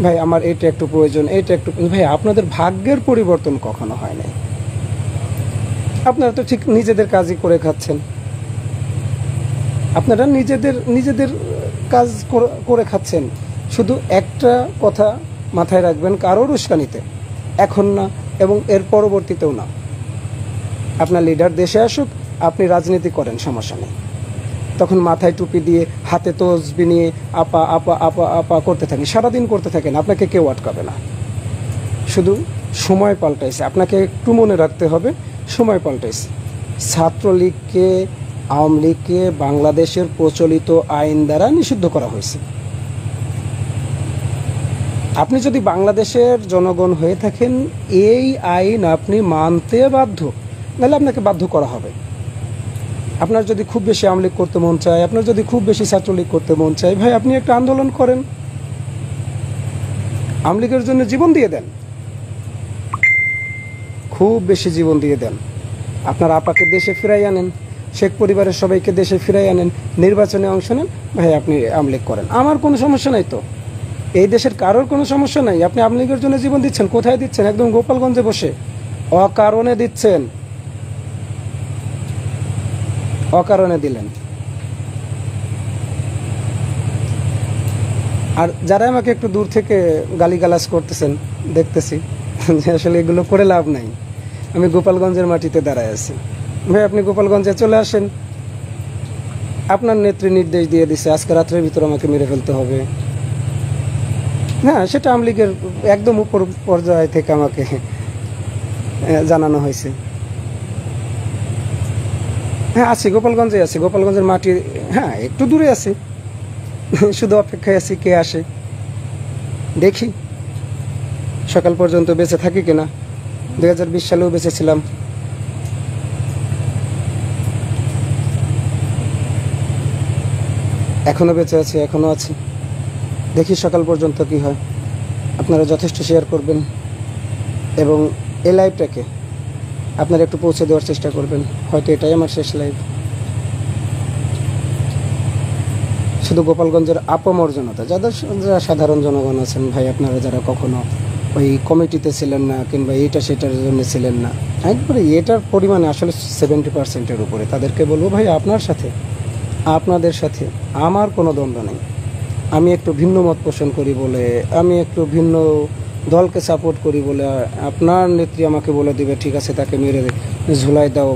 ভাই আমার এটা একটু প্রয়োজন, এটা একটু। ভাই আপনাদের ভাগ্যের পরিবর্তন কখনো হয় নাই, আপনারা তো ঠিক নিজেদের কাজই করে খাচ্ছেন, আপনারা নিজেদের কাজ করে খাচ্ছেন। শুধু একটা কথা মাথায় রাখবেন, কারোর উস্কানিতে এখন না এবং এর পরবর্তীতেও না। আপনার লিডার দেশে আসুক, আপনি রাজনীতি করেন, সমস্যা নেই, তখন মাথায় টুপি দিয়ে হাতে তসবি নিয়ে আপা আপা আপা আপা করতে থাকেন, সারাদিন করতে থাকেন, আপনাকে কেউ আটকাবে না। শুধু সময় পাল্টাইছে, আপনাকে একটু মনে রাখতে হবে, সময় পাল্টাইছে। ছাত্রলীগকে, আওয়ামী লীগকে বাংলাদেশের প্রচলিত আইন দ্বারা নিষিদ্ধ করা হয়েছে। আপনি যদি বাংলাদেশের জনগণ হয়ে থাকেন, এই আইন আপনি মানতে বাধ্য, নাহলে আপনাকে বাধ্য করা হবে। আপনার যদি খুব বেশি আওয়ামী লীগ করতে মন চায়, আপনার যদি খুব বেশি ছাত্রলীগ করতে মন চায়, ভাই আপনি একটা আন্দোলন করেন, আওয়ামী লীগের জন্য জীবন দিয়ে দেন, খুব বেশি জীবন দিয়ে দেন, আপনার আপাকে দেশে ফিরাই আনেন, শেখ পরিবারের সবাইকে দেশে ফিরাই আনেন, নির্বাচনে অংশ নেন, ভাই আপনি আওয়ামী লীগ করেন, আমার কোনো সমস্যা নাই তো, এই দেশের কারোর কোনো সমস্যা নাই। আপনি আওয়ামী লীগের জন্য জীবন দিচ্ছেন, কোথায় দিচ্ছেন? একদম গোপালগঞ্জে বসে অকারণে দিচ্ছেন, অকারণে দিলেন। আর যারা আমাকে একটু দূর থেকে গালিগালাজ করতেছেন দেখতেছি, যে আসলে এগুলো করে লাভ নাই, আমি গোপালগঞ্জের মাটিতে দাঁড়ায় আছি। ভাই আপনি গোপালগঞ্জে চলে আসেন, আপনার নেত্রী নির্দেশ দিয়ে দিছে আজকে রাত্রের ভিতর আমাকে মেরে ফেলতে হবে। হ্যাঁ, সেটা আওয়ামী লীগের একদম উপর পর্যায় থেকে আমাকে জানানো হয়েছে। হ্যাঁ আছি, গোপালগঞ্জে আছি, গোপালগঞ্জের মাটি, হ্যাঁ একটু দূরে আছি, শুধু অপেক্ষায় আছি কে আসে, দেখি সকাল পর্যন্ত বেঁচে থাকি কিনা। 2020 সালেও বেঁচে ছিলাম, এখনো বেঁচে আছি, এখনো আছি, দেখি সকাল পর্যন্ত কি হয়। আপনারা যথেষ্ট শেয়ার করবেন এবং এই লাইভটাকে আপনারা একটু পৌঁছে দেওয়ার চেষ্টা করবেন। হয়তো এটাই আমার শেষ লাইভ। শুধু গোপালগঞ্জের আপামর জনতা, যারা সাধারণ জনগণ আছেন ভাই, আপনারা যারা কখনো ওই কমিটিতে ছিলেন না কিংবা এইটা সেটার জন্য ছিলেন না, একবারে এটার পরিমাণে আসলে 70%-এর উপরে, তাদেরকে বলবো ভাই আপনাদের সাথে আমার কোনো দ্বন্দ্ব নেই। আমি একটু ভিন্ন মত পোষণ করি বলে, আমি একটু ভিন্ন দলকে সাপোর্ট করি বলে আপনার নেত্রী আমাকে বলে দিবে ঠিক আছে তাকে মেরে ঝুলাই দাও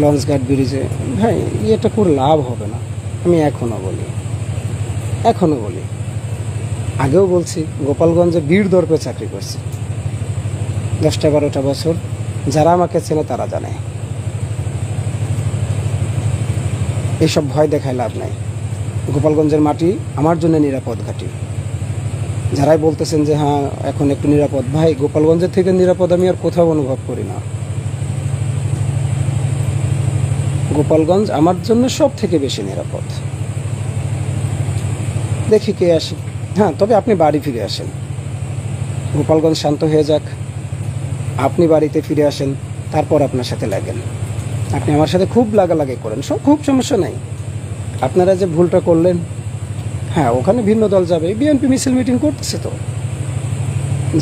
লঞ্চঘাট ব্রিজে, ভাই এটা করে লাভ হবে না। আমি এখনও বলি, আগেও বলছি, গোপালগঞ্জে বীর দর্পে চাকরি করছি, 10-12টা বছর, যারা আমাকে চেনে তারা জানে। এইসব ভয় দেখায় লাভ নাই। গোপালগঞ্জের মাটি আমার জন্য নিরাপদ ঘাঁটি। যারাই বলতেছেন যে হ্যাঁ এখন একটু নিরাপদ, ভাই গোপালগঞ্জের থেকে নিরাপদ আমি আর কোথাও অনুভব করি না। গোপালগঞ্জ আমার জন্য সব থেকে বেশি নিরাপদ। দেখি কে আসে। হ্যাঁ, তবে আপনি বাড়ি ফিরে আসেন, গোপালগঞ্জ শান্ত হয়ে যাক, আপনি বাড়িতে ফিরে আসেন, তারপর আপনার সাথে লাগেন। আপনি আমার সাথে খুব লাগালাগি করেন, খুব সমস্যা নাই। আপনারা যে ভুলটা করলেন, হ্যাঁ ওখানে ভিন্ন দল যাবে, বিএনপি মিছিল মিটিং করতেছে, তো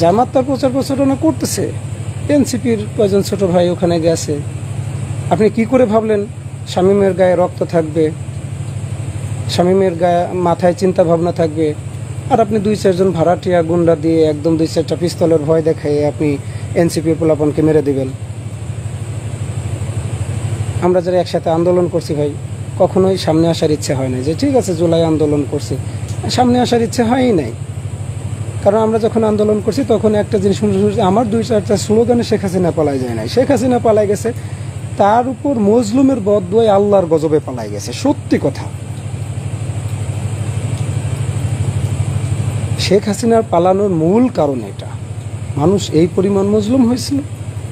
জামাত তার প্রচার প্রচারণা করতেছে, এনসিপির কয়েকজন ছোট ভাই ওখানে গেছে। আপনি কি করে ভাবলেন শামীমের গায়ে রক্ত থাকবে, শামীমের গায়ে মাথায় চিন্তা ভাবনা থাকবে, আর আপনি 2-4 জন ভাড়াটিয়া গুন্ডা দিয়ে একদম 2-4টা পিস্তলের ভয় দেখায় আপনি এনসিপির পোলাপনকে মেরে দেবেন? আমরা যারা একসাথে আন্দোলন করছি ভাই, কখনোই সামনে আসার ইচ্ছে হয় না যে ঠিক আছে জুলাই আন্দোলন করছি, সামনে আসার ইচ্ছে হয়ই নাই। কারণ আমরা যখন আন্দোলন করছি তখন একটা জিনিস আমার 2-4টা স্লোগানে শেখ হাসিনা পালাই যায় নাই। শেখ হাসিনা পালাই গেছে, তার উপর মজলুমের বদদুয়ায় আল্লাহর গজবে পালাই গেছে। সত্যি কথা, শেখ হাসিনার পালানোর মূল কারণ এটা। মানুষ এই পরিমাণ মজলুম হয়েছিল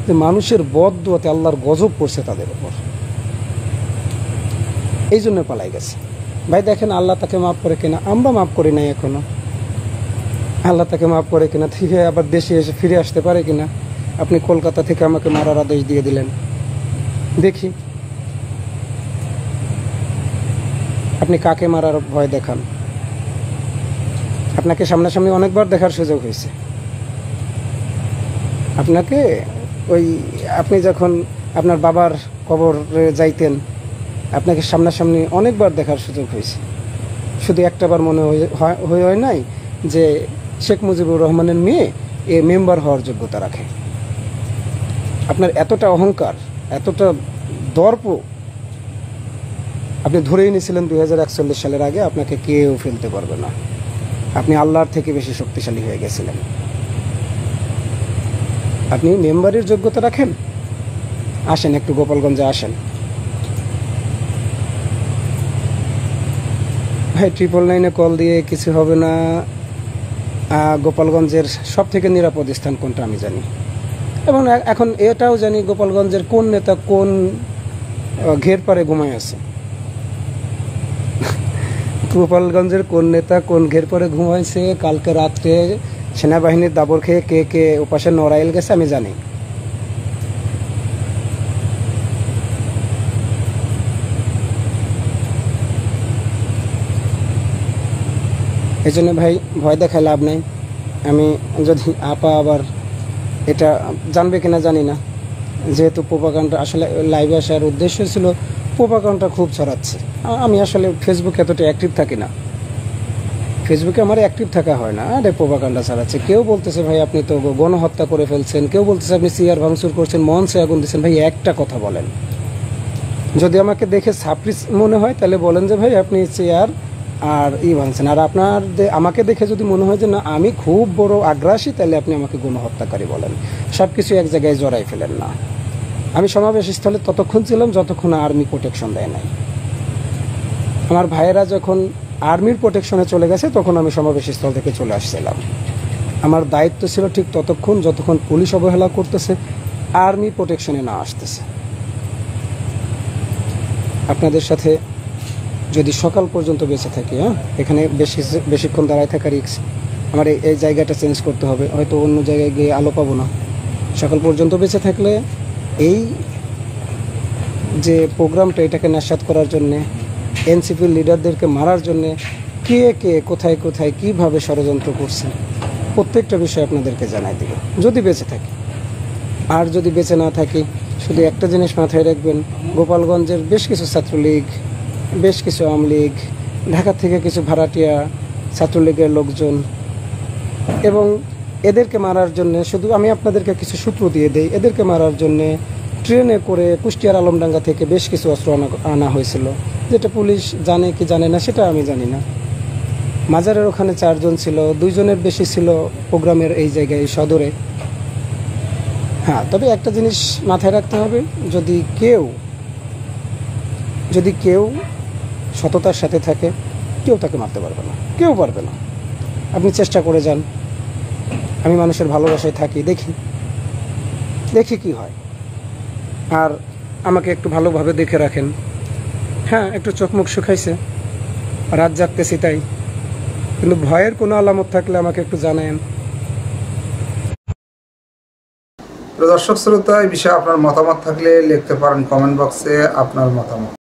যে মানুষের বদদুয়াতে আল্লাহর গজব পড়ছে তাদের উপর, এই জন্য পালাই গেছে। ভাই দেখেন আল্লাহ তাকে মাফ করে কিনা, আমরা মাফ করি নাই এখনো। আল্লাহ তাকে মাফ করে কিনা, থেকে আবার দেশে এসে ফিরে আসতে পারে কিনা। আপনি কলকাতা থেকে আমাকে মারার আদেশ দিয়ে দিলেন, দেখি আপনি কাকে মারার ভয় দেখান। আপনাকে সামনাসামনি অনেকবার দেখার সুযোগ হয়েছে। আপনাকে আপনি যখন আপনার বাবার কবরে যাইতেন, আপনাকে সামনাসামনি অনেকবার দেখার সুযোগ হয়েছে। শুধু একটাবার মনে হয় নাই যে শেখ মুজিবুর রহমানের মেয়ে এ মেম্বার হওয়ার যোগ্যতা রাখে। আপনার এতটা অহংকার, এতটা দর্প, আপনি ধরেই নিয়েছিলেন 2041 সালের আগে আপনাকে কেউ ফেলতে পারবে না। আপনি আল্লাহর থেকে বেশি শক্তিশালী হয়ে গেছিলেন। আপনি মেম্বারের যোগ্যতা রাখেন, আসেন একটু গোপালগঞ্জে আসেন। ভাই 999-এ কল দিয়ে কিছু হবে না। গোপালগঞ্জের সব থেকে নিরাপদ স্থান কোনটা আমি জানি, এবং এখন এটাও জানি গোপালগঞ্জের কোন নেতা কোন ঘের পারে ঘুমায় আছে। গোপালগঞ্জের কোন নেতা কোন ঘের পরে ঘুমাইছে, কালকে রাত্রে সেনাবাহিনীর দাবর খেয়ে কে কে ওপাশে নড়াইল গেছে আমি জানি। এই জন্য ভাই ভয় দেখায় লাভ নাই। আমি যদি আপা আবার এটা জানবে কিনা জানি না, যেহেতু প্রোপাগান্ডা আসলে লাইভে আসার উদ্দেশ্য ছিল প্রোপাগান্ডা খুব ছড়াচ্ছে। আমি আসলে ফেসবুকে এতটা অ্যাক্টিভ থাকি না, ফেসবুকে আমার অ্যাক্টিভ থাকা হয় না। আরে প্রোপাগান্ডা ছড়াচ্ছে, কেউ বলতেছে ভাই আপনি তো গণহত্যা করে ফেলছেন, কেউ বলতেছে আপনি সিআর ভাঙচুর করছেন, মঞ্চে আগুন দিচ্ছেন। ভাই একটা কথা বলেন, যদি আমাকে দেখে সাপ্রিস মনে হয় তাহলে বলেন যে ভাই আপনি চেয়ার আর ভাঙছেন। আর আপনার আমাকে দেখে যদি মনে হয় যে না আমি খুব বড় আগ্রাসী, তাহলে আপনি আমাকে গণহত্যাকারী বলেন। সব কিছু এক জায়গায় জড়াই ফেলেন না। আমি সমাবেশ স্থলে ততক্ষণ ছিলাম যতক্ষণ আর্মি প্রোটেকশন দেয় নাই। আমার ভাইয়েরা যখন আর্মির প্রোটেকশনে চলে গেছে তখন আমি সমাবেশ স্থল থেকে চলে আসছিলাম। আমার দায়িত্ব ছিল ঠিক ততক্ষণ যতক্ষণ পুলিশ অবহেলা করতেছে, আর্মি প্রোটেকশনে না আসতেছে। আপনাদের সাথে যদি সকাল পর্যন্ত বেঁচে থাকি, এখানে বেশিক্ষণ দাঁড়ায় থাকা রিস্ক। আমার এই জায়গাটা চেঞ্জ করতে হবে, হয়তো অন্য জায়গায় গিয়ে আলো পাবো না। সকাল পর্যন্ত বেঁচে থাকলে এই যে প্রোগ্রামটা, এটাকে নস্যাৎ করার জন্যে, এনসিপির লিডারদেরকে মারার জন্যে কে কে কোথায় কোথায় কীভাবে ষড়যন্ত্র করছে, প্রত্যেকটা বিষয় আপনাদেরকে জানাই দেব যদি বেঁচে থাকি। আর যদি বেঁচে না থাকি, শুধু একটা জিনিস মাথায় রাখবেন, গোপালগঞ্জের বেশ কিছু ছাত্রলীগ, বেশ কিছু আওয়ামী লীগ, ঢাকা থেকে কিছু ভাড়াটিয়া ছাত্রলীগের লোকজন, এবং এদেরকে মারার জন্যে শুধু আমি আপনাদেরকে কিছু সূত্র দিয়ে দেই। এদেরকে মারার জন্যে ট্রেনে করে কুষ্টিয়ার আলমডাঙ্গা থেকে বেশ কিছু অস্ত্র আনা হয়েছিল, যেটা পুলিশ জানে কি জানে না সেটা আমি জানি না। মাজারের ওখানে 4 জন ছিল, 2 জনের বেশি ছিল প্রোগ্রামের এই জায়গায়, এই সদরে। হ্যাঁ, তবে একটা জিনিস মাথায় রাখতে হবে, যদি কেউ সততার সাথে থাকে, কেউ তাকে মারতে পারবে না, কেউ পারবে না। আপনি চেষ্টা করে যান। আমি মানুষের ভালোবাসায় থাকি, দেখি কি হয়। আর আমাকে একটু ভালোভাবে দেখে রাখেন। হ্যাঁ, একটু চোখ মুখ শুকাইছে, রাত জাগতেছি তাই, কিন্তু ভয়ের কোনো আলামত থাকলে আমাকে একটু জানায়েন। প্রিয় দর্শক শ্রোতা, এই বিষয়ে আপনার মতামত থাকলে লিখতে পারেন কমেন্ট বক্সে আপনার মতামত।